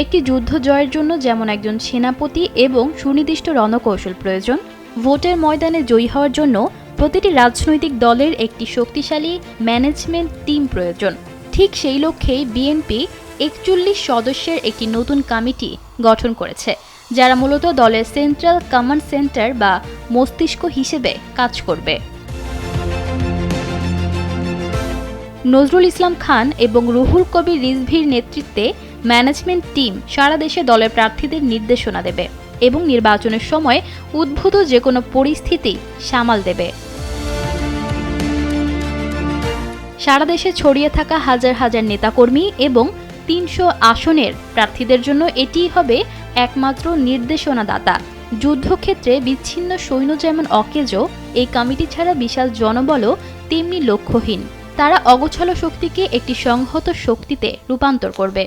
একটি যুদ্ধ জয়ের জন্য যেমন একজন সেনাপতি এবং সুনির্দিষ্ট রণকৌশল প্রয়োজন, ভোটের ময়দানে জয়ী হওয়ার জন্য প্রতিটি রাজনৈতিক দলের একটি শক্তিশালী ম্যানেজমেন্ট টিম প্রয়োজন। ঠিক সেই লক্ষ্যেই বিএনপি ৪১ সদস্যের একটি নতুন কমিটি গঠন করেছে, যারা মূলত দলের সেন্ট্রাল কমান্ড সেন্টার বা মস্তিষ্ক হিসেবে কাজ করবে। নজরুল ইসলাম খান এবং রুহুল কবির রিজভীর নেতৃত্বে ম্যানেজমেন্ট টিম সারা দেশে দলের প্রার্থীদের নির্দেশনা দেবে এবং নির্বাচনের সময় উদ্ভূত যে কোনো পরিস্থিতি সামাল দেবে। সারা দেশে ছড়িয়ে থাকা হাজার হাজার নেতাকর্মী এবং ৩০০ আসনের প্রার্থীদের জন্য এটিই হবে একমাত্র নির্দেশনাদাতা। যুদ্ধক্ষেত্রে বিচ্ছিন্ন সৈন্য যেমন অকেজো, এই কমিটি ছাড়া বিশাল জনবলও তেমনি লক্ষ্যহীন। তারা অগোছালো শক্তিকে একটি সংহত শক্তিতে রূপান্তর করবে।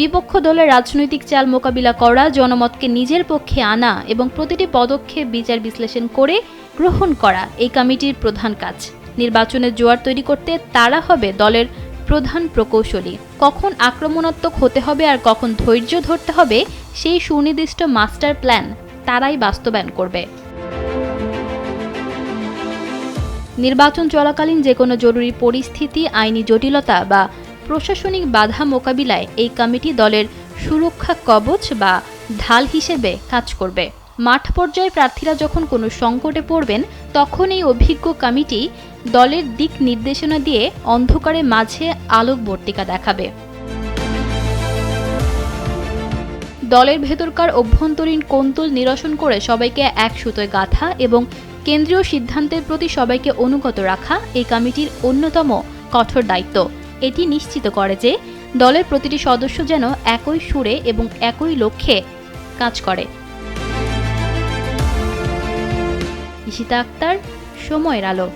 বিপক্ষ দলের রাজনৈতিক চাল মোকাবিলা করা, জনমতকে নিজের পক্ষে আনা এবং প্রতিটি পদক্ষেপ বিচার বিশ্লেষণ করে গ্রহণ করা এই কমিটির প্রধান কাজ। নির্বাচনের জোয়ার তৈরি করতে তারা হবে দলের প্রধান প্রকৌশলী। কখন আক্রমণাত্মক হতে হবে আর কখন ধৈর্য ধরতে হবে সেই সুনির্দিষ্ট মাস্টার প্ল্যান তারাই বাস্তবায়ন করবে। নির্বাচন চলাকালীন যে কোনো জরুরি পরিস্থিতি, আইনি জটিলতা বা প্রশাসনিক বাধা মোকাবিলায় এই কমিটি দলের সুরক্ষা কবচ বা ঢাল হিসেবে কাজ করবে। মাঠ পর্যায়ে প্রার্থীরা যখন কোনো সংকটে পড়বেন, তখন এই অভিজ্ঞ কমিটি দলের দিক নির্দেশনা দিয়ে অন্ধকারের মাঝে আলোকবর্তিকা দেখাবে। দলের ভেতরকার অভ্যন্তরীণ কৌতুল নিরসন করে সবাইকে এক সুতোয় গাঁথা এবং কেন্দ্রীয় সিদ্ধান্তের প্রতি সবাইকে অনুগত রাখা এই কমিটির অন্যতম কঠোর দায়িত্ব। এটি নিশ্চিত করে যে দলের প্রতিটি সদস্য যেন একই সুরে এবং একই লক্ষ্যে কাজ করে। ঈশিতা আক্তার, সময়ের আলো।